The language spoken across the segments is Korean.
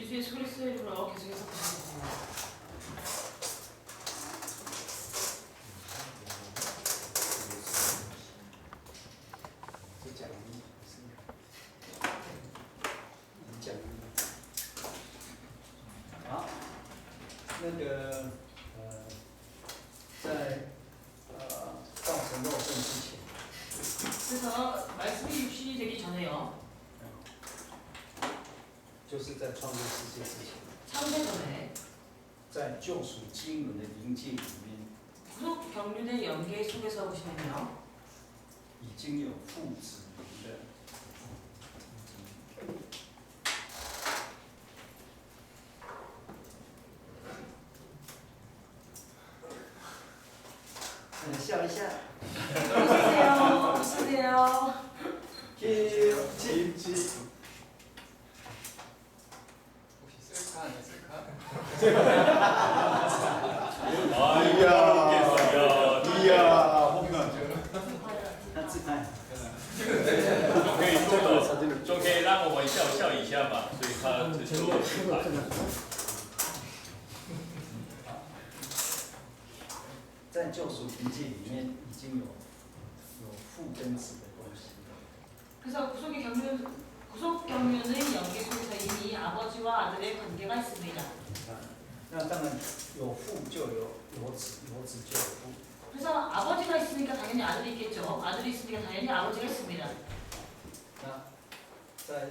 주 예수 그리스도의 이름으로 계속해서 보시겠습니다. 그래서 말씀이 육신이 되기 전에요. 就是在创立世界之前， 창세 전에 在救赎经纶的灵界里面， 구속 경륜의 연계 속에서 보시면요. 已经有父子灵的。笑一下。 웃으세요. 웃으세요. 김치. 혹시 셀카 아니야 셀카? 이야. 他自拍。就可以让我们笑一下嘛，所以他就自拍。在救赎灵界里面已经有父跟子的关系。 그래서 구속 경륜의 연계 속에서 이미 아버지와 아들의 관계가 있습니다. 那当然有父就有子，有子就有父。 그래서 아버지가 있으니까 당연히 아들이 있겠죠. 아들이 있으니까 당연히 아버지가 있습니다. 那在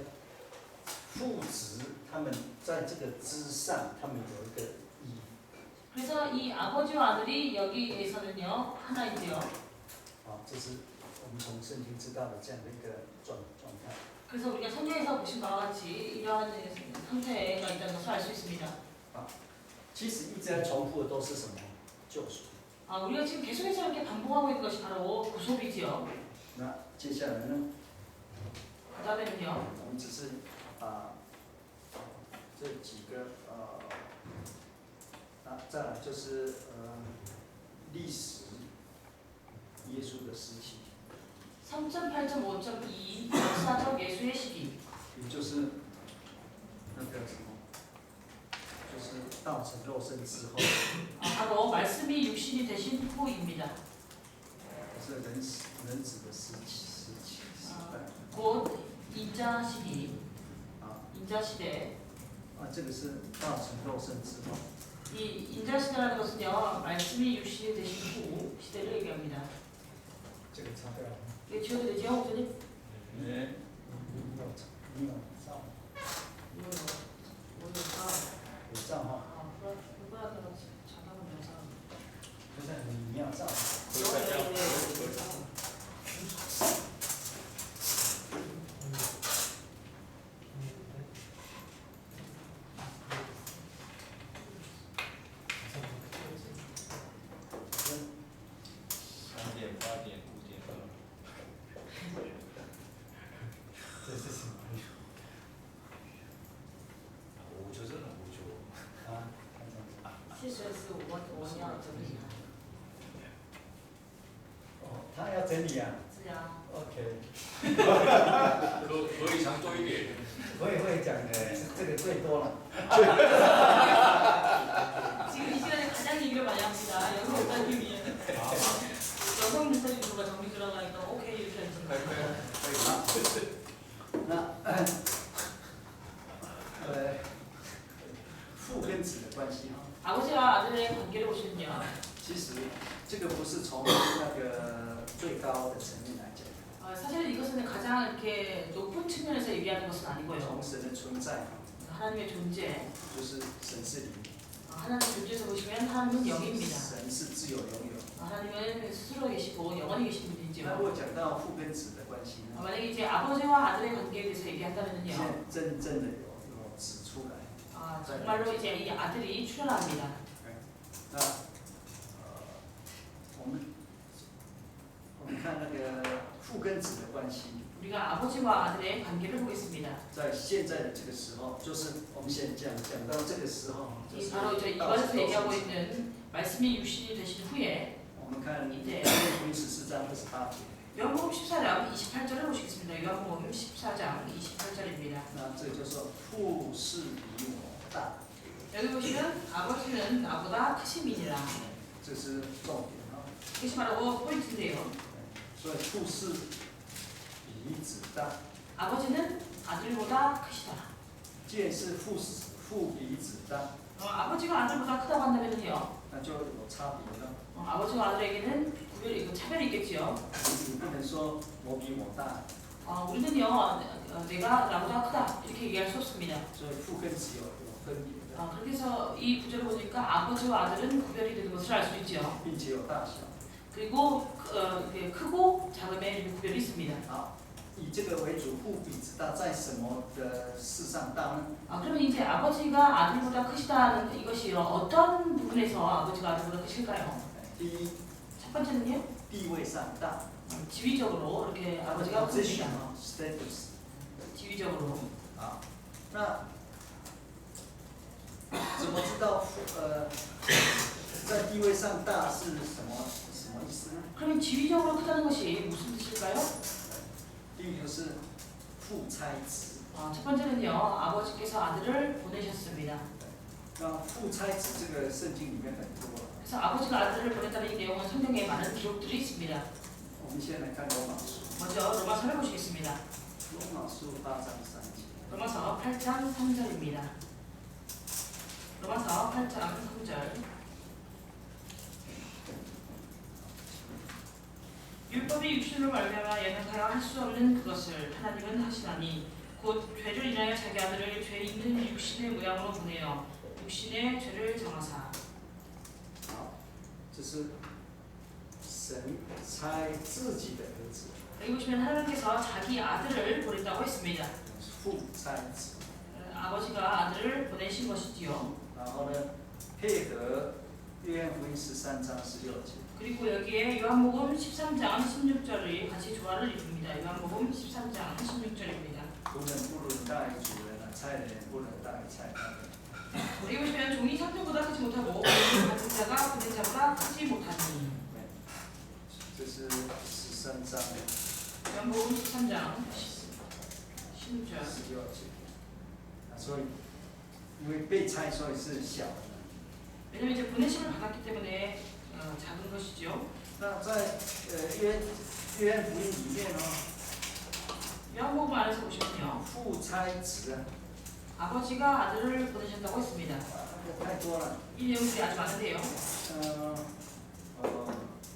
父子他们在这个之上，他们有一个义。 그래서 이 아버지와 아들이 여기에서는요 하나인데요. 这是我们从圣经知道的这样的一个状态。 그래서 우리가 성경에서 보신 바와 같이 이러한 상태가 있다는 것을 알 수 있습니다. 其实一直在重复的都是什么？救赎。 우리가 지금 계속해서 이렇게 반복하고 있는 것이 바로 구속이지요. 那接下来呢？ 그다음에는요. 我们只是这几个再来就是历史耶稣的时期， 3.8.5.2 역사적 예수의 시기. 也就是那个什么，就是道成肉身之后， 바로 말씀이 육신이 되신 후입니다. 是人子的时代。 곧 인자 시기, 啊 인자 시대. 这个是道成肉身之后。 이 인자 시대라는 것은요, 말씀이 육신이 되신 후 시대를 얘기합니다. 这个擦掉了。 이게 지워도 되죠, 목사님? 네. 你有照？有照哈。不是你没有照。 3点、8点、5点2。这是什么？我觉得很无助。其实是我要整理它。他要整理啊。是啊。 OK。可以常做一点。会讲的，这个最多了。 지금 이 시간에 가장 얘기를 많이 합니다. 여성 목사님이. 여성 목사님 누가 정리 들어가니까 오케이 이렇게 하시는 那父跟子的关系。 아버지와 아들의 관계를 보시면요. 其实这个不是从那个最高的层面来讲。 사실 이것은 가장 이렇게 높은 측면에서 얘기하는 것은 아니고요. 从神的存在。 하나님의 존재. 就是神是灵。 하나님의 존재에서 보시면 하나님은 영입니다. 神是自由拥有。 하나님은 스스로 계시고 영원히 계신 분이지요. 那如果讲到父跟子的关系呢？ 만약에 이제 아버지와 아들의 관계에 대해서 얘기한다면요. 真正的有指出来。 정말로 이제 이 아들이 출현합니다. 那我们看那个父跟子的关系。 우리가 아버지와 아들의 관계를 보겠습니다. 在现在的这个时候，就是我们现在讲到这个时候， 바로 이제 이번에서 얘기하고 있는 말씀이 육신이 되신 후에 我们看이제 福音14章28节。 요한복음 14장 28절을 보시겠습니다. 요한복음 14장 28절입니다. 那这就说父是以我大。 여기 보시면 아버지는 나보다 크심이니라. 这是重点啊。 이것이 바로 포인트인데요. 所以父是比子大， 아버지는 아들보다 크시다. 既然是父比子大， 아버지가 아들보다 크다고 한다면요. 那就有差别了。 아버지와 아들에게는 차별이 있겠지요. 你不能说我比我大， 우리는요, 내가 나보다 크다 이렇게 얘기할 수 없습니다. 所以父跟子有分别的， 그렇게 해서 이 구절을 보니까 아버지와 아들은 구별이 되는 것을 알 수 있죠. 并且有大小。 그리고 크고 작음의 이렇게 구별이 있습니다. 好，以这个为主，父比子大，在什么的事上大呢？ 그러면 이제 아버지가 아들보다 크시다는 이것이 어떤 부분에서 아버지가 아들보다 크실까요? 第一， 첫 번째는요, 地位上大， 지위적으로 이렇게 他的 아버지가 position 크시다. 啊 status。 지위적으로. 好，那怎么知道在地位上大是什么意思呢？ 그러면 지위적으로 크다는 것이 무슨 뜻일까요? 第一个是父差子， 첫 번째는요, 아버지께서 아들을 보내셨습니다. 那父差子这个圣经里面很多。 그래서 아버지가 아들을 보냈다는 이 내용은 성경에 많은 기록들이 있습니다. 我们先来看罗马书， 먼저 로마서를 보시겠습니다. 罗马书8章3节。 로마서 8장 3절입니다. 로마서 8장 3절. 율법이 육신으로 말미암아 연약하여 할 수 없는 그것을 하나님은 하시나니 곧 죄를 인하여 자기 아들을 죄 있는 육신의 모양으로 보내어 육신의 죄를 정하사. 好，这是神差自己的儿子， 여기 보시면 하나님께서 자기 아들을 보냈다고 했습니다. 父差子， 아버지가 아들을 보내신 것이지요. 然后呢，配合约翰福音13章16节。 그리고 여기에 요한복음 13장 16절이 같이 조화를 이룹니다. 요한복음 13장 16절입니다. 仆人不能大于主人，差人不能大于差他人。 여기 보시면 종이 상표보다 크지 못하고 받은 자가 보낸 자보다 크지 못하니. 这是13章 요한복음 13장 16절. 16节。所以因为被差，所以是小的。 왜냐면 이제 보내심을 받았기 때문에 작은 것이죠. 那在约翰福音里面呢， 요한복음 안에서 보시면요, 父差子啊， 아버지가 아들을 보내셨다고 했습니다. 太多了。 이 내용들이 아주 많은데요.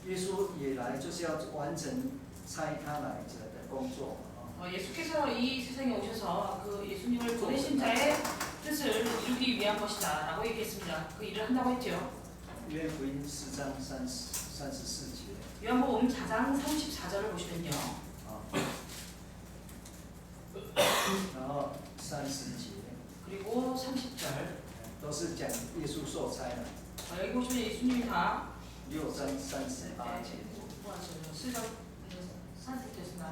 耶稣也来就是要完成差他来者的工作嘛。 예수께서 이 세상에 오셔서 그 예수님을 보내신 자의 뜻을 이루기 위한 것이다라고 얘기했습니다. 그 일을 한다고 했죠. 约翰福音4章34节。 요한복음 4장 34절을 보시면요. 然后30节， 그리고 30절. 都是讲耶稣受差的。 여기 보시면 예수님이 다 6章38节， 수정 30절이나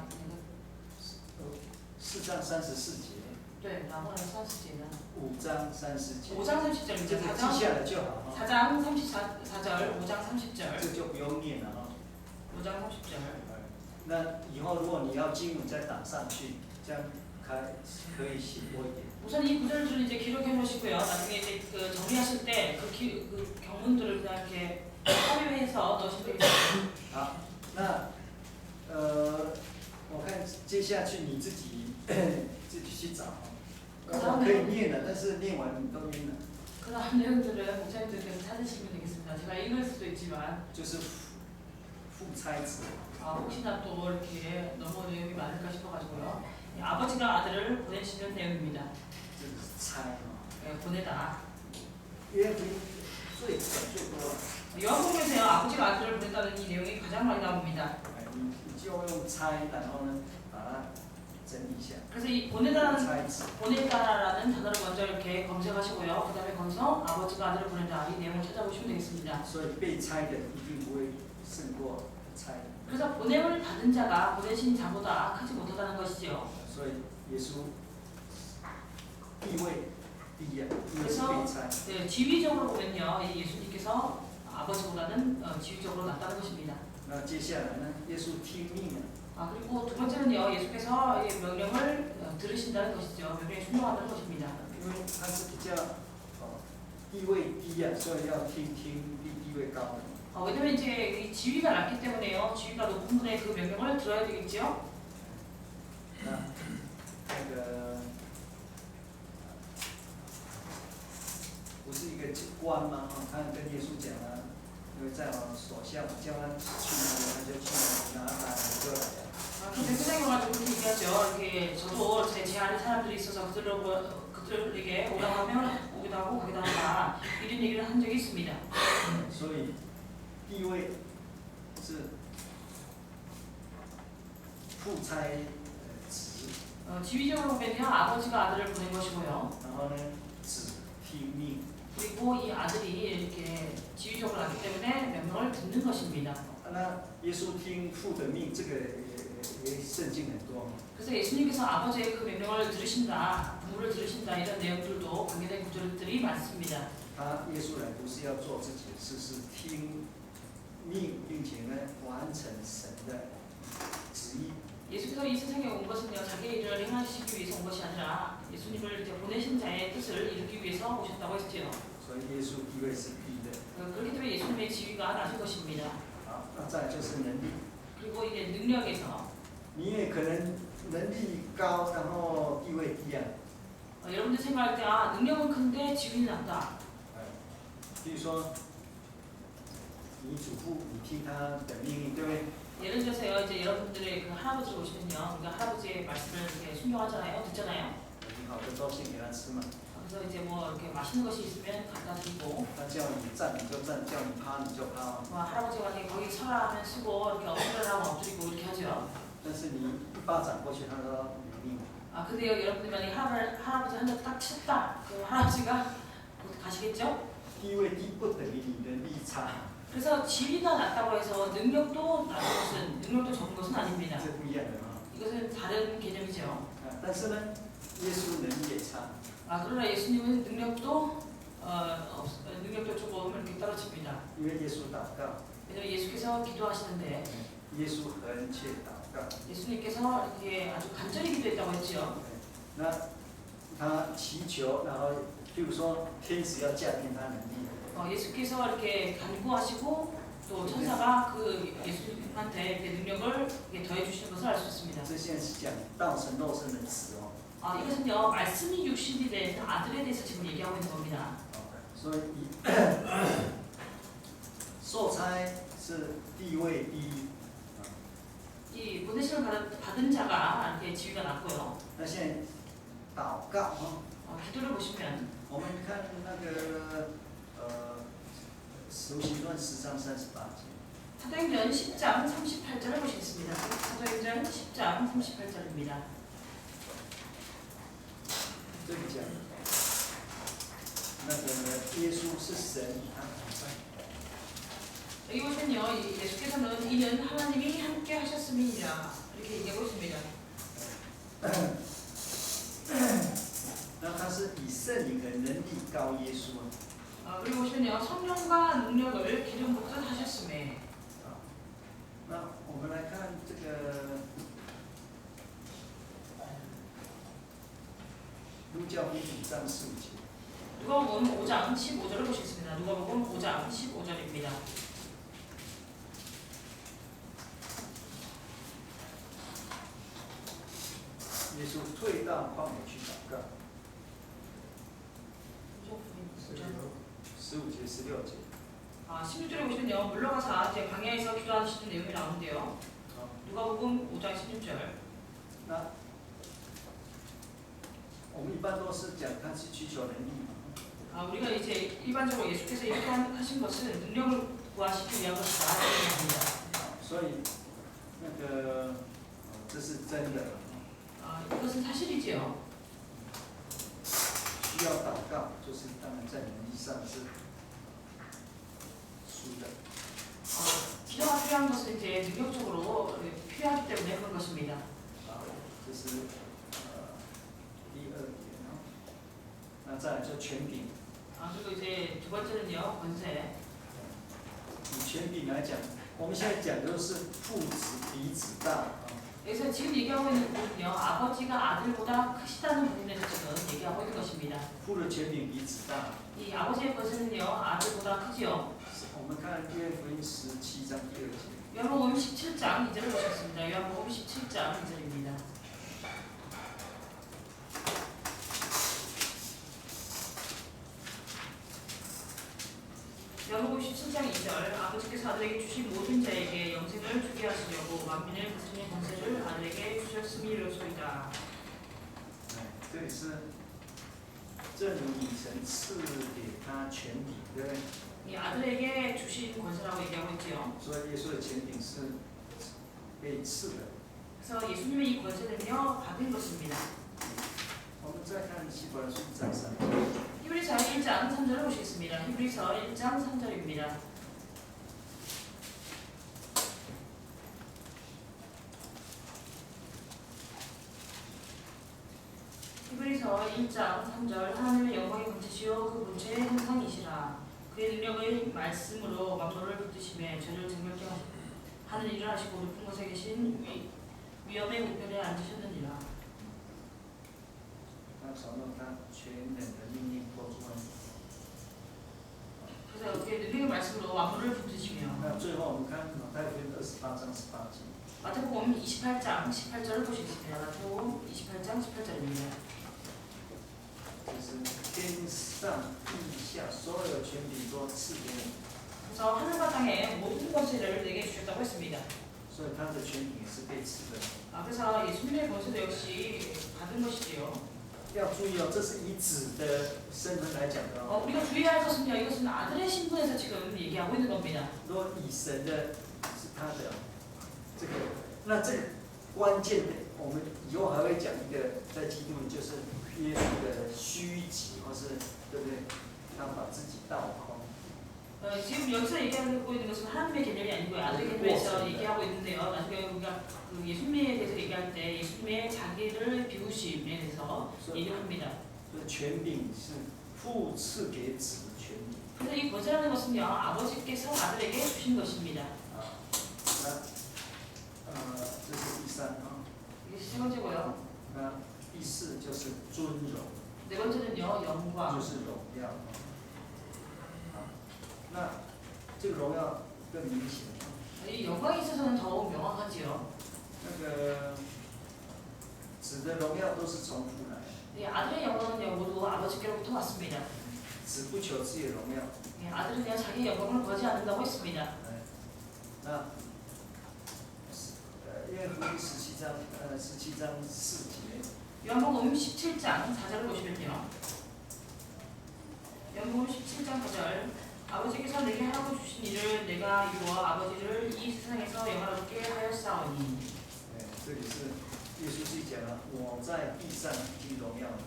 4章34节， 네, 나머지 30节는 5章30节， 5장 30절입니다. 这个记下来就好哈。 4장 34절, 5장 30절, 这就不用念了哈。 5장 30절. 那以后如果你要经文再打上去，这样可以写多一点。 우선 이 구절들을 이제 기록해 놓으시고요. 나중에 이제 그 정리하실 때 그 경문들을 그냥 이렇게 합의해서 넣으시면 되겠습니다. 好，那我看接下去你自己去找。我可以念了，但是念完你都念了。 그 다음 내용들은 목사님들께서 찾으시면 되겠습니다. 제가 읽을 수도 있지만 就是父差子。 혹시나 또 이렇게 너무 내용이 많을까 싶어가지고요. 아버지가 아들을 보내시는 내용입니다. 这个是差보내다. 约翰福音最多。 요한복음에서요, 아버지가 아들을 보냈다는 이 내용이 가장 많이 나옵니다. 你就用差，然后呢把它整理一下。 그래서 이 보내다라는 差子。 보내다라는 단어를 먼저 이렇게 검색하시고요. 그 다음에 거기서 아버지가 아들을 보낸다 이 내용을 찾아보시면 되겠습니다. 所以被差的一定不会胜过差的。 그래서 보냄을 받은 자가 보내신 자보다 크지 못하다는 것이죠. 所以耶稣地位第一啊，因为是被差。 네, 지위적으로 보면요, 이 예수님께서 아버지보다는 지위적으로 낫다는 것입니다. 那接下来呢，耶稣听命了。 그리고 두 번째는요, 예수께서 이 명령을 들으신다는 것이죠. 명령에 순종한다는 것입니다. 因为他是比较地位低啊，所以要听比地位高的。 왜냐면 이제 이 지위가 낮기 때문에요. 지위가 높은 분의 그 명령을 들어야 되겠죠. 那个不是一个官吗？他跟耶稣讲啊，因为在我所向，叫他去哪里他就去哪里，哪来就来了。 그때 세상에 와가지고 그렇게 얘기하죠. 이렇게 저도 제 안에 사람들이 있어서 그들에게 오라고 하면 오기도 하고 가기도 한다. 이런 얘기를 한 적이 있습니다. 所以地位是父差子， 지위적으로 보면요. 아버지가 아들을 보낸 것이고요. 然后呢子听命。 그리고 이 아들이 이렇게 지위적으로 왔기 때문에 명령을 듣는 것입니다. 那耶稣听父的命，这个也圣经很多。 그래서 예수님께서 아버지의 그 명령을 들으신다, 부모를 들으신다 이런 내용들도 관계된 구절들이 많습니다. 他耶稣来不是要做自己的事，是听命，并且呢完成神的旨意。 예수께서 이 세상에 온 것은요, 자기의 일을 행하시기 위해서 온 것이 아니라 예수님을 이제 보내신 자의 뜻을 이루기 위해서 오셨다고 했지요. 所以耶稣地位是低的。 그렇기 때문에 예수님의 지위가 낮은 것입니다. 好，那再来就是能力， 그리고 이제 능력에서 你也可能能力高，然后地位低啊。 여러분들 생각할 때 능력은 큰데 지위는 낮다. 比如说，你祖父，你听他的命令，对不对？ 예를 들어서요, 이제 여러분들의 그 할아버지 오시면요, 그러니까 할아버지의 말씀을 이렇게 순종하잖아요, 듣잖아요. 你好的东西给他吃嘛， 그래서 이제 뭐 이렇게 맛있는 것이 있으면 갖다 드리고, 他叫你站你就站，叫你趴你就趴。 뭐 할아버지가 이제 거기 서라 하면 쓰고 이렇게 엎드려라 하면 엎드리고 이렇게 하죠. 但是你一巴掌过去，他说没命。 근데요, 여러분들 만약에 할아버지 한 대 딱 쳤다, 그 할아버지가 가시겠죠? 地位低不等于你能力差， 그래서 지위가 낮다고 해서 능력도 낮은 것은, 능력도 적은 것은 아닙니다. 这不一样的啊。 이것은 다른 개념이죠. 但是呢，耶稣能力也差， 그러나 예수님은 능력도 능력도 조금 이렇게 떨어집니다. 因为耶稣祷告， 왜냐면 예수께서 기도하시는데 耶稣恳切祷告， 예수님께서 이렇게 아주 간절히 기도했다고 했지요. 那他祈求，然后譬如说天使要降临他能力， 예수께서 이렇게 간구하시고 또 천사가 그 예수님한테 이렇게 능력을 이렇게 더해 주시는 것을 알 수 있습니다. 这现在是讲道成肉身的子哦。 이것은요, 말씀이 육신이 된 아들에 대해서 지금 얘기하고 있는 겁니다. 所以受差是地位低， 이 보내심을 받은 자가 이렇게 지위가 낮고요. 那现在祷告哦， 기도를 보시면 我们看那个使徒行传10章38节。 사도행전 10장 38절을 보시겠습니다. 사도행전 10장 38절입니다. 这里讲，那个耶稣是神与他同在。 여기 보시면요, 예수께서는 이는 하나님이 함께 하셨음이니라 이렇게 얘기하고 있습니다. 那他是以圣灵的能力高耶稣啊。 그리고 보시면요, 성령과 능력을 기름 붓듯 하셨음에. 那我们来看这个路加福音5章15节。 누가복음 5장 15절을 보시겠습니다. 누가복음 5장 15절입니다.耶稣退到旷野去祷告。 15节、16节。 16절에 보시면요, 물러가서 이제 광야에서 기도하시는 내용이 나오는데요. 누가복음 5장 16절. 那我们一般都是讲他是需求能力嘛。 우리가 이제 일반적으로 예수께서 이렇게 하신 것은 능력을 구하시기 위한 것이다 이렇게 합니다. 所以那个这是真的。 이것은 사실이지요. 需要祷告，就是当然在能力上是输的。 기도가 필요한 것은 이제 능력적으로 필요하기 때문에 그런 것입니다. 这是第2点哦。那再来就权柄。 그리고 이제 두 번째는요, 권세. 以权柄来讲，我们现在讲的是父子比子大。 여기서 지금 얘기하고 있는 부분은요, 아버지가 아들보다 크시다는 부분에서 지금 얘기하고 있는 것입니다. 父的权柄比子大。 이 아버지의 권세는요 아들보다 크지요. 我们看约翰福音17章第2节。 요한복음 17장 2절을 보시겠습니다. 요한복음 17장 2절입니다. 요한복음 17장 2절 아버지께서 아들에게 주신 모든 자에게 영생을 주게 하시려고 만민을 다스리는 권세를 아들에게 주셨음이로소이다. 这里是正如以神赐给他权柄，对不对？ 이 아들에게 주신 권세라고 얘기하고 있지요. 所以耶稣的权柄是被赐的。 그래서 예수님의 이 권세는요 받은 것입니다. 我们再看希伯来书1章3节。 히브리서 1장 3절을 보시겠습니다. 히브리서 1장 3절입니다. 히브리서 1장 3절 하나님의 영광의 본체시요 그 본체의 형상이시라 그의 능력의 말씀으로 만물을 붙드심에 저를 정결케 하는 일을 하시고 높은 곳에 계신 위엄의 우편에 앉으셨느니라. 他传到他全能的命令托住了。 그래서 그의 능력의 말씀으로 만물을 붙드시며 那最后我们看马太福音28章18节。 마태복음 28장 18절을 보시겠습니다. 마태복음 28장 18절입니다. 就是天上地下所有权柄都赐给你， 그래서 하늘과 땅에 모든 권세를 내게 주셨다고 했습니다. 所以他的权柄也是被赐的。 그래서 예수님의 권세도 역시 받은 것이지요. 要注意哦，这是以子的身份来讲的哦。 우리가 주의해야 할 것은요. 이것은 아들의 신분에서 지금 얘기하고 있는 겁니다. 如果以神的是他的这个，那这个关键的，我们以后还会讲一个，在基督里就是耶稣的虚己，或是对不对？他把自己倒空。 지금 여기서 얘기하고 있는 것은 하나님의 개념이 아니고 아들의 개념에서 얘기하고 있는데요. 나중에 우리가 그 예수님에 대해서 얘기할 때 예수님의 자기를 비우심에 대해서 얘기합니다. 所以权柄是父赐给子的权柄。 그래서 이 권세라는 것은요. 아버지께서 아들에게 주신 것입니다. 啊，那这是第三啊。 이게 세 번째고요. 那第四就是尊荣， 네 번째는요. 영광. 就是荣耀。那这个荣耀更明显。 이 영광에 있어서는 더욱 명확하지요. 那个子的荣耀都是从父来， 이 아들의 영광은요. 모두 아버지께로부터 왔습니다. 子不求自己的荣耀。 이 아들은 그냥 자기 영광을 구하지 않는다고 했습니다. 那约翰福音17章4节。 요한복음 17장 4절을 보시면요. 요한복음 17장 4절 아버지께서 내게 하라고 주신 일을 내가 이루어 아버지를 이 세상에서 영화롭게 하였사오니. 这里是耶稣自己讲了，我在地上已经荣耀了。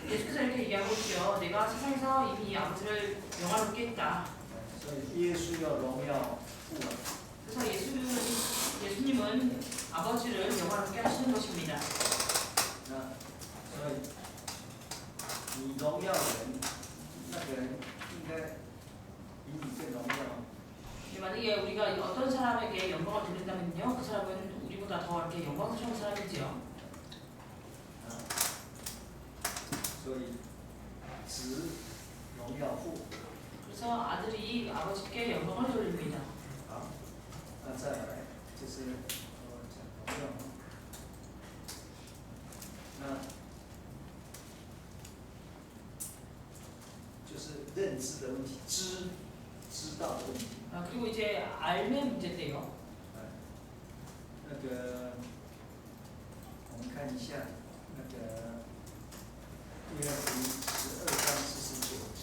예수께서 이렇게 얘기하고 있죠. 내가 세상에서 이미 아버지를 영화롭게 했다. 所以耶稣要荣耀父啊。 그래서 예수님은 아버지를 영화롭게 하시는 것입니다. 那所以你荣耀人，那个人应该比你更荣耀。 만약에 우리가 어떤 사람에게 영광을 돌린다면요, 그 사람은 우리보다 더 이렇게 영광스러운 사람이지요. 所以子荣耀父。 그래서 아들이 아버지께 영광을 돌립니다. 好，那再来就是讲荣耀。那就是认知的问题，知道的问题。 그리고 이제 알의 문제인데요. 那个我们看一下那个约翰福音12章49节。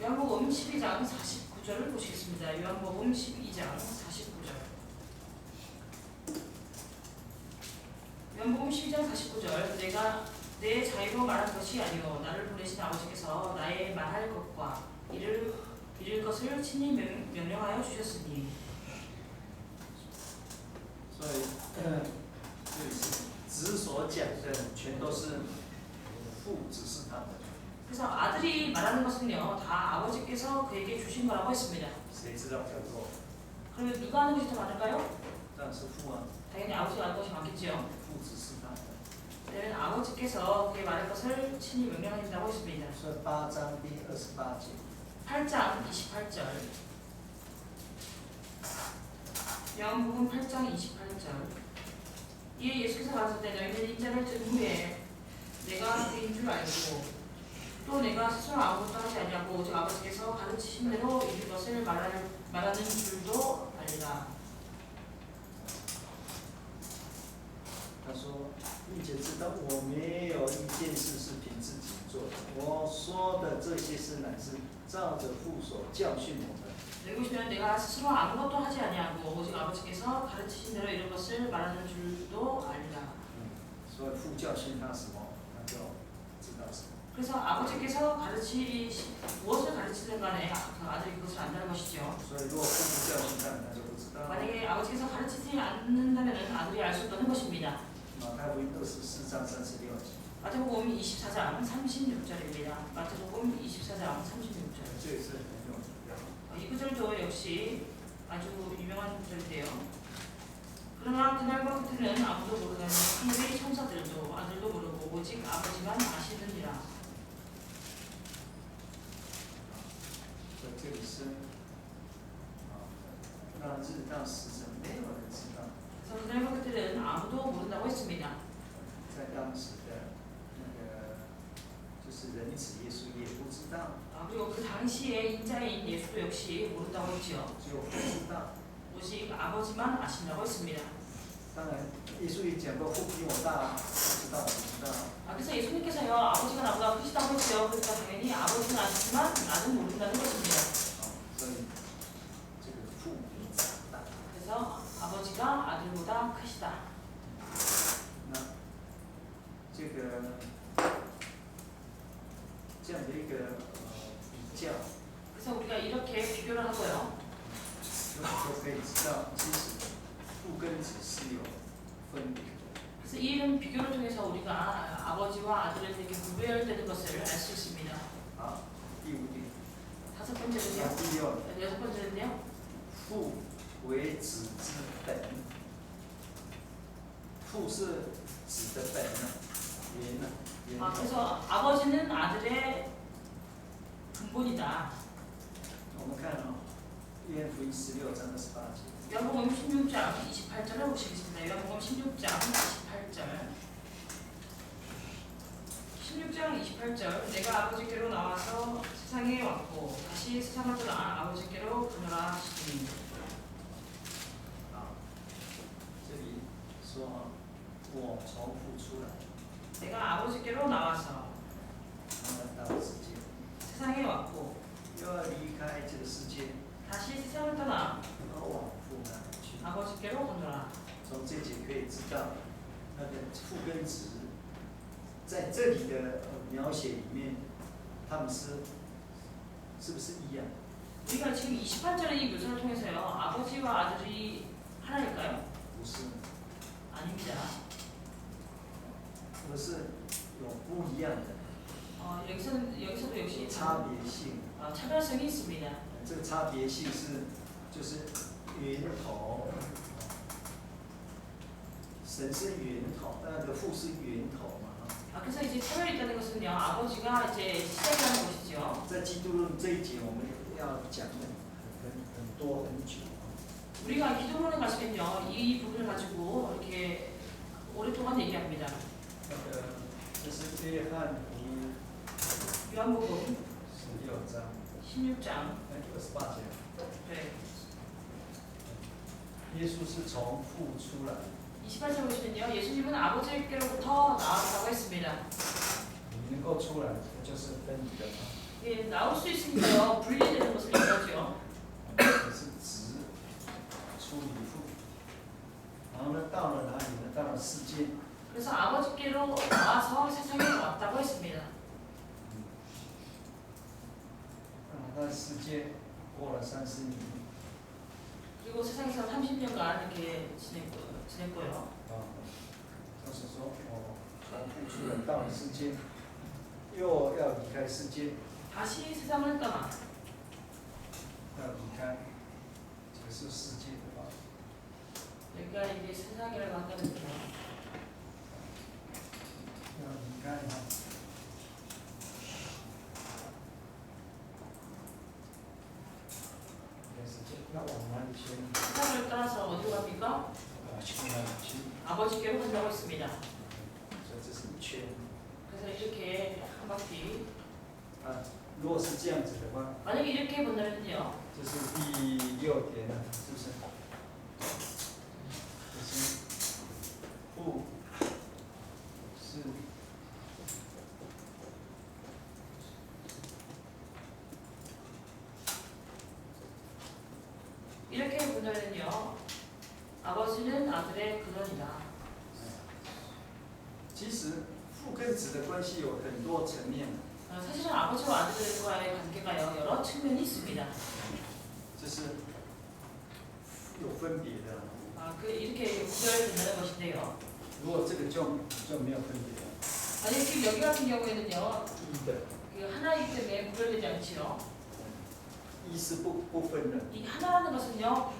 요한복음 12장 49절을 보시겠습니다. 요한복음 12장 49절. 요한복음 12장 49절 내가 내 자유로 말한 것이 아니오 나를 보내신 아버지께서 나의 말할 것과 이를 것을 친히 명령하여 주셨으니. 所以这里是子所讲的全都是父指示他的。 그래서 아들이 말하는 것은요 다 아버지께서 그에게 주신 거라고 했습니다. 谁知道比较多？ 그러면 누가 하는 것이 더 많을까요? 当然是父啊， 당연히 아버지가 하는 것이 많겠죠. 父指示他的。 때는 아버지께서 그의 말할 것을 친히 명령하신다고 했습니다. 所以8章第28节， 8장 28절. 요한복음 8장 28절. 이에 예수께서 가라사대 너희는 인자를 뜬 후에 내가 그인 줄 알고 또 내가 스스로 아무것도 하지 아니하고 오직 아버지께서 가르치신 대로 이룰 것을 말하는 줄도 알리라. 他说，并且知道我没有一件事是凭自己做的，我说的这些事乃是照着父所教训我的。 여기 보시면 내가 스스로 아무것도 하지 아니하고 오직 아버지께서 가르치신 대로 이룰 것을 말하는 줄도 알리라. 所以父教训他什么，他就知道什么。 그래서 아버지께서 무엇을 가르치든 간에 그 아들이 그것을 안다는 것이죠. 所以如果父不教训他，他就不知道。 만약에 아버지께서 가르치지 않는다면 아들이 알 수 없는 것입니다. 马太福音24章36节， 마태복음 24장 36절입니다. 마태복음 24장 36절. 这也是很有名的。 이 구절도 역시 아주 유명한 구절인데요. 그러나 그날과 그때는 아무도 모르는 하늘의 천사들도 아들도 모르고 오직 아버지만 아시느니라. 所以这里是那日到时辰没有人知道， 그래서 그날과 그때는 아무도 모른다고 했습니다. 在当时的那个就是人子耶稣也不知道， 그리고 그 당시에 인자인 예수도 역시 모른다고 했죠. 只有父知道。 오직 아버지만 아신다고 했습니다. 当然，耶稣也讲过，父比我大，不知道，不知道。 그래서 예수님께서요 아버지가 나보다 크시다고 했죠. 그러니까 당연히 아버지는 아시지만 나는 모른다는 것입니다. 所以这个父比长大。 그래서 아버지가 아들보다 크시다. 那这个这样的一个比较， 그래서 우리가 이렇게 비교를 하고요. 就可以知道，其实父跟子是有分别的。 그래서 이런 비교를 통해서 우리가 아버지와 아들을 이렇게 구별되는 것을 알 수 있습니다. 好，第5点， 다섯 번째는요. 第6点， 여섯 번째는요. 父为子之本，父是子的本呢，源呢，源头。 그래서 아버지는 아들의 근본이다. 我们看约翰福音16章28节。 요한복음 16장 28절을 보시겠습니다. 요한복음 16장 28절. 16장 28절. 내가 아버지께로 나와서 세상에 왔고 다시 세상을 떠나 아버지께로 가노라 하시니. 啊，这里说我从父出来， 내가 아버지께로 나와서 然后来到世界， 세상에 왔고 又要离开这个世界， 다시 세상을 떠나 然后往父那里去。 아버지께로 가노라. 从这节可以知道，那个父跟子在这里的描写里面，他们是不是一样？ 우리가 지금 28절의 이 묘사를 통해서요. 아버지와 아들이 하나일까요? 不是， 아닙니다. 而是有不一样的 여기서도 역시 差别性。 차별성이 있습니다. 这个差别性就是源头，神是源头，那个父是源头嘛。 그래서 이제 차별이 있다는 것은요. 아버지가 이제 시작이라는 것이죠. 在基督论这一节，我们要讲很多很久。 우리가 기도론에 가시면요. 이 부분을 가지고 이렇게 오랫동안 얘기합니다. 那个这是约翰福音 요한복음 16章 16장 28节， 네. 耶稣是从父出来， 28절 보시면요. 예수님은 아버지께로부터 나왔다고 했습니다. 你能够出来，就是分离的嘛。 예, 나올 수 있으니까요. 분리되는 것을 얘기하죠. 可是子出离父，然后呢，到了哪里呢？到了世界。 그래서 아버지께로 나와서 세상에 왔다고 했습니다. 那世界过了30年， 그리고 세상에서 30년간 이렇게 지냈고요. 就是说我从父出来到了世界，又要离开世界， 다시 세상을 떠나 要离开，这个是世界的吧？ 여기가 이게 세상이라고 한다는 거예요. 你看哈，要往哪里先？ 세상을 따라서 어디로 갑니까? 아버지께로 간다고 했습니다. 所以这是一圈。 그래서 이렇게 한 바퀴. 啊，如果是这样子的话， 만약에 이렇게 본다면요. 这是第6点了，是不是？这是负是。 이렇게 본다면요. 아버지는 아들의 근원이다. 其实父跟子的关系有很多层面， 사실은 아버지와 아들과의 관계가요 여러 측면이 있습니다. 这是有分别的。 이렇게 구별된다는 것인데요. 如果这个就没有分别了。 만약 지금 여기 같은 경우에는요. 一的， 그 하나이기 때문에 구별되지 않지요. 一是不分的， 이 하나라는 것은요.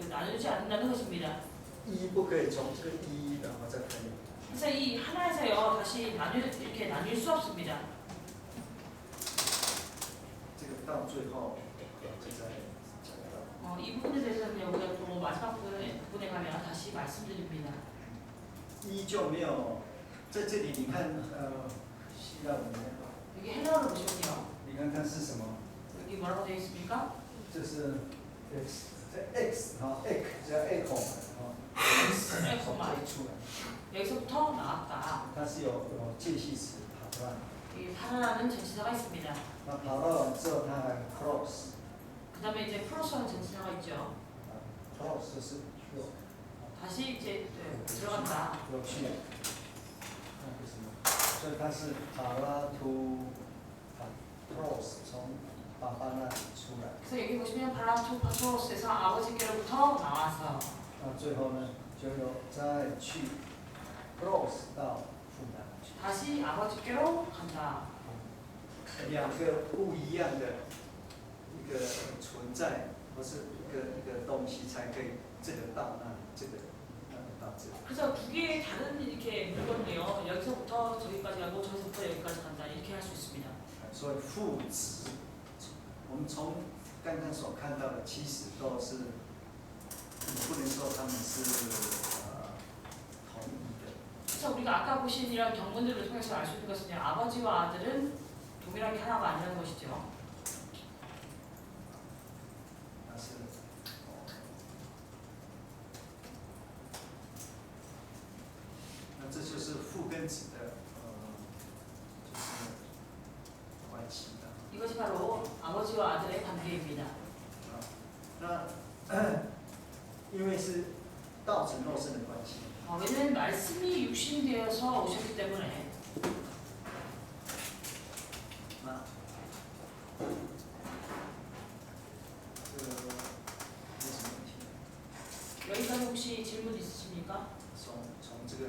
나누지 않는다는 것입니다. 一不可以从这个一然后再分。 그래서 이 하나에서요 다시 이렇게 나뉠 수 없습니다. 这个到最后就再讲到。 이 부분에 대해서는요 우리가 또 마지막 부분에 가면 다시 말씀드립니다. 一就没有在这里，你看希腊文那个， 여기 헬라어를 보시면요. 你看看是什么？ 여기 뭐라고 되어 있습니까? 这是 x， 这 x 哈 x 加 echo 哈 x echo 出来， 여기서부터 나왔다. 它是有介系词跑乱， 이 파라라는 전치사가 있습니다. 那跑乱完之后它还 cross， 그 다음에 이제 프로스라는 전치사가 있죠. cross 是有 다시 이제 들어간다. 有去，那个什么，所以它是帕拉图 cross 从爸爸那里出来， 그래서 여기 보시면 발라토 파토로스에서 아버지께로부터 나와서 那最后呢就有再去 cross 到父那里去。 다시 아버지께로 간다. 两个不一样的一个存在，或是一个东西，才可以这个到那里，这个到这里。 그래서 두 개의 다른 이렇게 물건이요. 여기서부터 저기까지 가고 저기서부터 여기까지 간다. 이렇게 할 수 있습니다. 所以父子，我们从刚刚所看到的，其实都是，你不能说他们是同一的。 그래서 우리가 아까 보신 이런 경문들을 통해서 알 수 있는 것은요. 아버지와 아들은 동일하게 하나가 아니라는 것이죠. 但是，那这就是父跟子的就是关系的。 이것이 바로 아버지와 아들의 관계입니다. 那因为是道成肉身的关系， 왜냐하면 말씀이 육신되어서 오셨기 때문에 那这个有什么问题？ 여기까지 혹시 질문 있으십니까? 从这个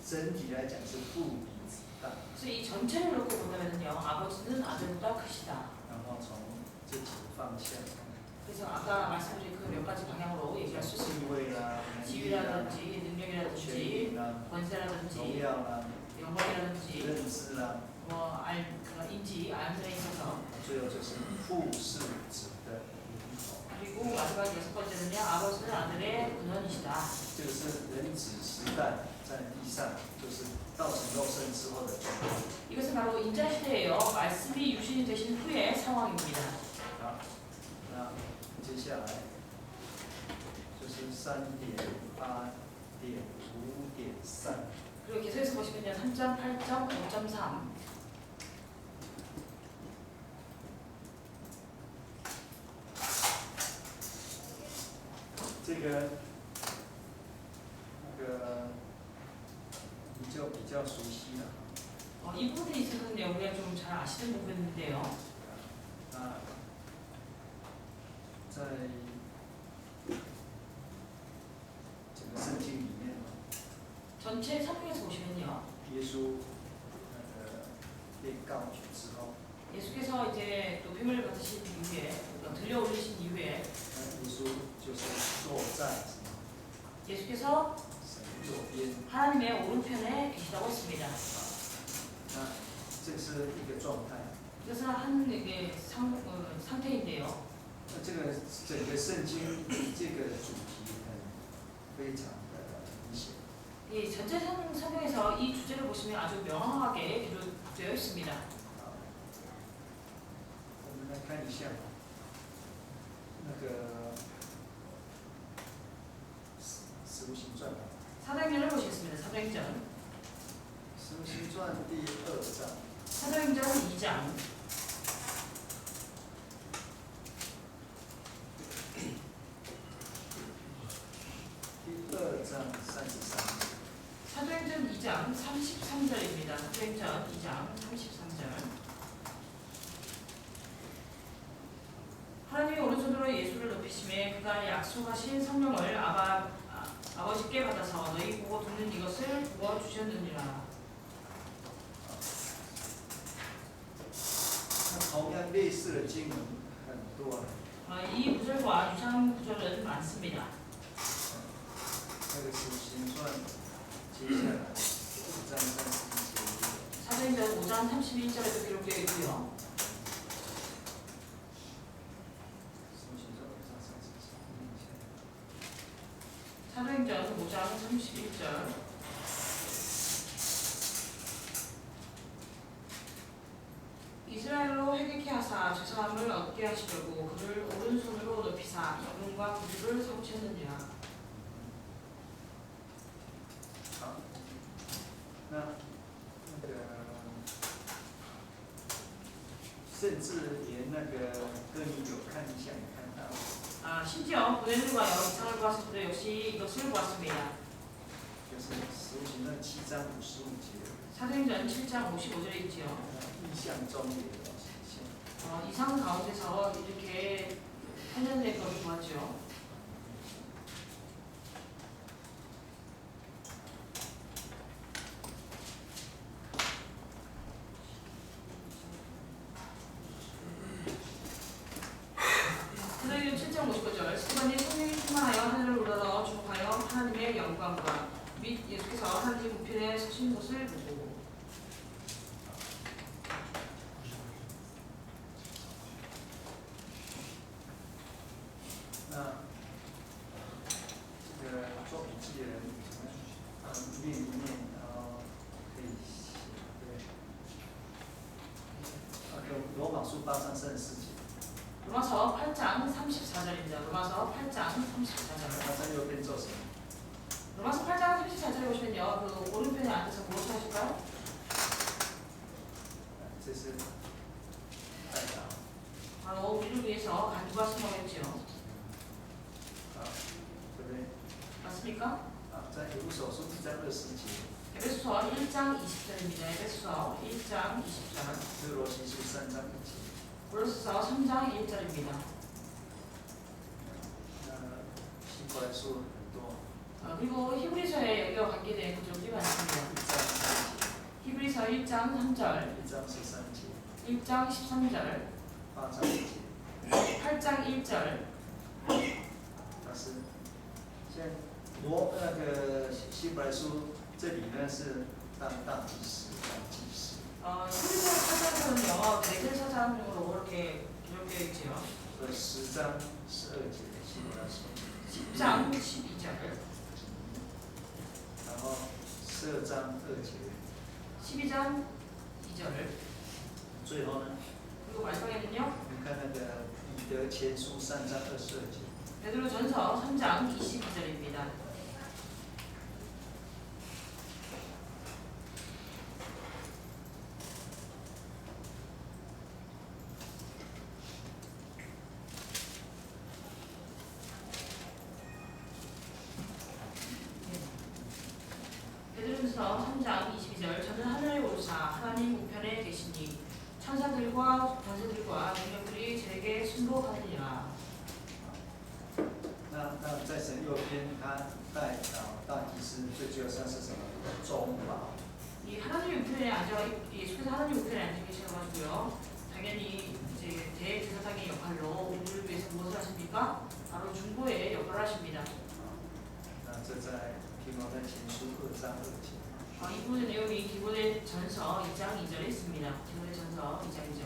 整体来讲是父比子大， 그래서 이 전체를 놓고 본다면요. 아버지는 아들보다 크시다. 然后从这几个方向， 그래서 아까 말씀드린 그 몇 가지 방향으로 얘기할 수 智 있습니다. 慧啦、能力啦、 지위라든지 权 능력이라든지 力啦、荣 권세라든지 耀啦、 영광이라든지 认知啦， 인지 알에 있어서 最后就是父是子的源头。 그리고 마지막 6번째는요. 아버지는 아들의 근원이시다. 这个是人子时代在地上，就是道成肉身之后的状况。 이것은 바로 인자시대예요. 말씀이 육신이 되신 후의 상황입니다. 好，那接下来就是3.8.5.3。 그리고 계속해서 보시면요. 3.8.5.3. 这个你就比较熟悉了。 이 부분에 있어서는 우리가 좀 잘 아시는 부분인데요. 那在整个圣经里面， 전체 성경에서 보시면요. 耶稣被告举之后， 예수께서 이제 높임을 받으신 이후에 들려 올리신 이후에 那耶稣就是坐在 예수께서 神的右边。 하나님의 오른편에 계시다고 했습니다. 那这是一个状态。 이것은 한 상태인데요. 那这个整个圣经这个主题非常的明显。 이 전체 성경에서 이 주제를 보시면 아주 명확하게 기록되어 있습니다. 好，我们来看一下那个使徒行传吧。 사도행전을 보시겠습니다. 사도행전. 使徒行传第2章。 사도행전 2장.第2章33节。 사도행전 2장 33절입니다. 사도행전 2장 33절. 하나님이 오른손으로 예수를 높이심에 그가 약속하신 성령을 아버지께 받아서 너희 보고 듣는 이것을 부어 주셨느니라. 那同样类似的经文很多。 이 구절과 유사한 구절은 많습니다. 那个使徒行传接下来5章31节。 사도행전 5장 31절에도 기록되어 있고요. 使徒行传5章31节。 사도행전 5장 31절. 이스라엘로 회개케 하사 죄사함을 얻게 하시려고 그를 오른손으로 높이사 영웅과 구주를 삼으셨느니라. 好，那个甚至连那个哥尼流看异象也看到， 심지어 고넬료가 이상을 보았을 때도 역시 이것을 보았습니다. 就是使徒行传7章55节， 사도행전 7장 55절에 있지요. 异象中也有显现。 이상 가운데서 이렇게 탄생된 것을 보았죠. 사도행전 7장 55절. 스테반이 성령이 충만하여 하늘을 우러러 주목하여 하나님의 영광과 및 예수께서 하나님 우편에 서신 것을 보고. 那这个做笔记的人，念一念，然后可以写，对。罗马书8章34节。 로마서 8장 34절입니다. 로마서 8장 34절. 他在右边做什么？ 로마서 8장 34절에 보시면요. 그 오른편에 앉아서 무엇을 하실까요? 这是代祷。 바로 우리를 위해서 간구하신다고 했지요. 啊，对不对？ 맞습니까? 啊，在以弗所书1章20节， 에베소서 1장 20절입니다. 에베소서 1장 20절. 哥罗西书3章1节。 고린도서 3장 1절입니다. 希伯来书很多， 그리고 히브리서에 여기와 관계된 구절들이 많습니다. 1章3节， 히브리서 1장 3절, 1章13节， 1장 13절, 8章1节。 8장 1절. 但是现在那个希伯来书这里呢是大祭司，大祭司。 히브리서 8장에서는요. 대들 사장으로 이렇게 기록되어 있지요. 所以10章12节希伯来书， 10장 12절, 然后12章2节， 12장 2절. 最后呢， 그리고 마지막에는요. 你看那个彼得前书3章22节。 베드로전서 3장 22절입니다. 베드로전서 3장 22절. 저는 하늘에 오르사 하나님 우편에 계시니 천사들과 권세들과 능력들이 제게 순복하느니라. 那在神右边，他代祷大祭司最主要像是什么？中保。 이 하나님 우편에 앉아 예수께서 하나님 우편에 앉아 계셔가지고요. 당연히 이제 대제사장의 역할로 우리를 위해서 무엇을 하십니까? 바로 중보의 역할을 하십니다. 那这在题目在前书2章2节。 이 부분의 내용이 디모데 전서 2장 2절에 있습니다. 디모데 전서 2장 2절.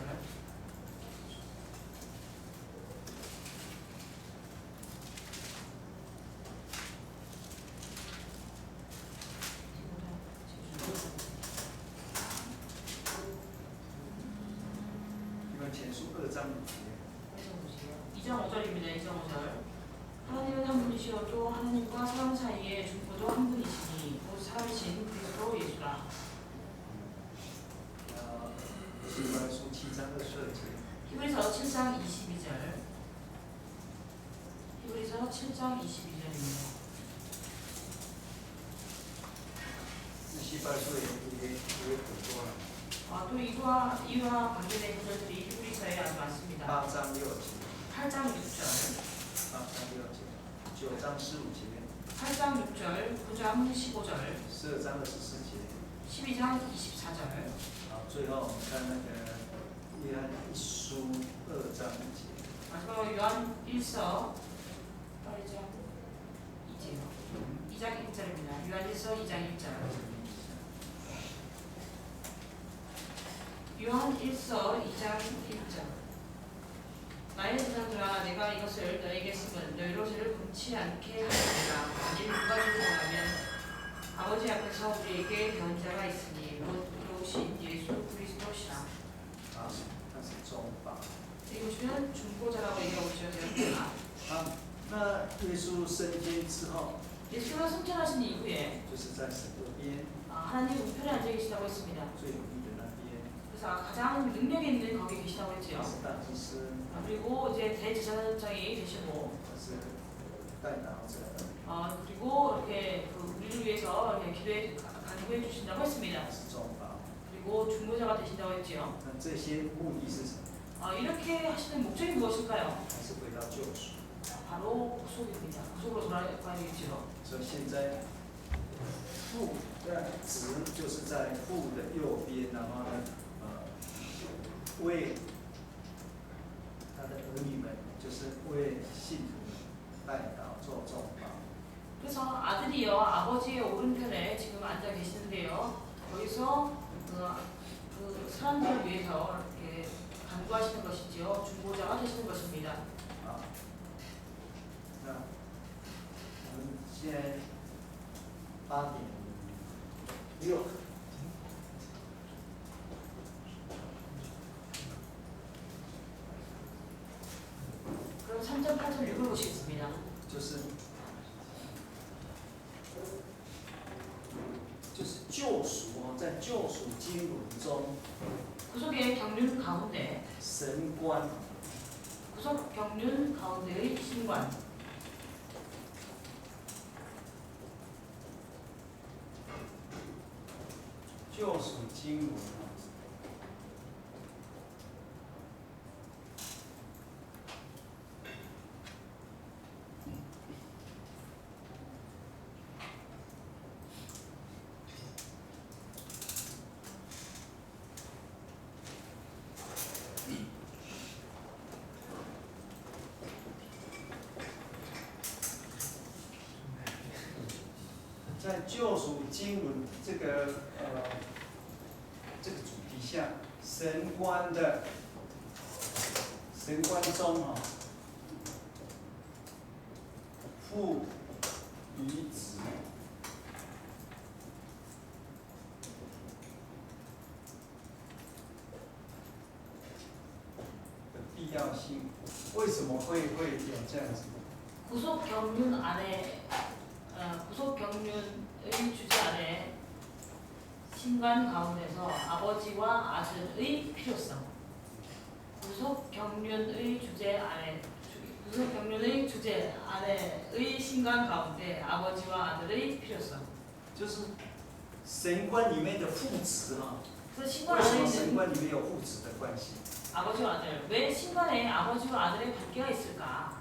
이건前书2章5节。 2장 5절입니다. 2장 5절. 하나님은 한 분이시요 또 하나님과 사람 사이에 중보도 한 분이시니 곧 살아계신 그리스도 예수라. 히브리서 7장 22절. 히브리서 7장 22절. 히브리서 7장 22절입니다. 히브리서에 이게 더多。 또 이와 관계된 구절들이 히브리서에 아주 많습니다. 8장 6절. 8장 6절. 8장 6절. 9장 15절. 8장 6절, 9장 15절, 12장 24절。 12장 24절. 最后我们看那个约翰一书2章1节。 마지막으로 요한 1서 8장 2절. 2장 1절입니다. 요한 1서 2장 1절. 요한 1서 2장 1절. 나의 제자들아 내가 이것을 너에게 쓰면 너희로 죄를 범치 않게 하리라. 만일 누가 죄송하면 아버지 앞에서 우리에게 배운 자가 있으니 곧 들어오신 예수 그리스도시라. 那是中法。 이곳은 중보자라고 얘기하고 있습니다. 那耶稣升天之后， 예수가 승천하신 이후에 就是在神右边 하나님 우편에 앉아 계시다고 했습니다. 最有力的那边， 그래서 가장 능력 있는 거기 계시다고 했지요. 是大祭司， 그리고 이제 대제사장이 되시고 是代祷者， 그리고 이렇게 우리를 위해서 이렇게 기도해 간구해 주신다고 했습니다. 是中法。 그리고 중보자가 되신다고 했지요. 那这些目的是什么？ 이렇게 하시는 목적이 무엇일까요? 还是回到救赎。 바로 구속입니다. 구속으로 돌아가야 되겠죠. 所以现在父的子就是在父的右边，然后呢，为他的儿女们，就是为信徒代祷做中保。 그래서 아들이요 아버지의 오른편에 지금 앉아 계시는데요. 거기서 그 사람들을 위해서 이렇게 간구하시는 것이지요. 중보자가 되시는 것입니다. 好，那我们现在8:6。 그럼 3절 8절 읽어보시겠습니다. 就是救赎哦，在救赎经纶中， 구속의 경륜 가운데 神观 구속 경륜 가운데의 신관 救赎经纶哦，在救赎经纶这个主题下，神观中哦，父与子的必要性，为什么会有这样子？ 구속 경륜 안에 구속 경륜의 주제 안에 신관 가운데서 아버지와 아들의 필요성 구속 경륜의 주제 안에 의 신관 가운데 아버지와 아들의 필요성 就是神观里面的父子哈、 그래서 신관 为什 안에 么神 있는 观里面有父子的关系？ 아버지와 아들 왜 신관에 아버지와 아들의 관계가 있을까?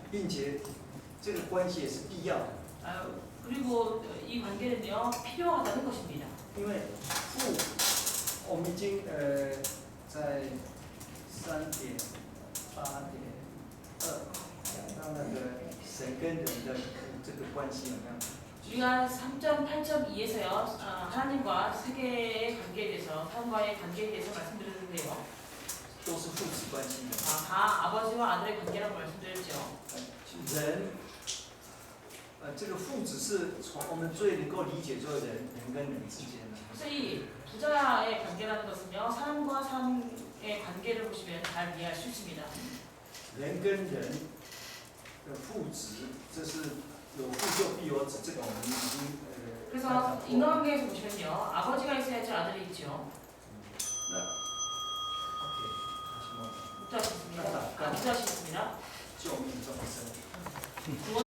并且这个关系也是必要的， 그리고 이 관계는요 필요하다는 것입니다. 因为父，我们已经在3:8.2讲到那个神跟人的这个关系有没有？ 우리가 3.8.2에서요 하나님과 세계의 관계에 대해서 사람과의 관계에 대해서 말씀드렸는데요. 都是父子关系的。 다 아버지와 아들의 관계라고 말씀드렸죠. 人，这个父子是从我们最能够理解，就是人跟人之间的。 그래서 이 부자의 관계라는 것은요 사람과 사람의 관계를 보시면 잘 이해할 수 있습니다. 人跟人的父子，这是有父就必有子，这个我们已经그래서 探讨过。 인간관계에서 보시면요 아버지가 있어야지 아들이 있죠. OK， 什么？ 묵주하시겠습니다. 묵주하시겠습니다. 救命这么深。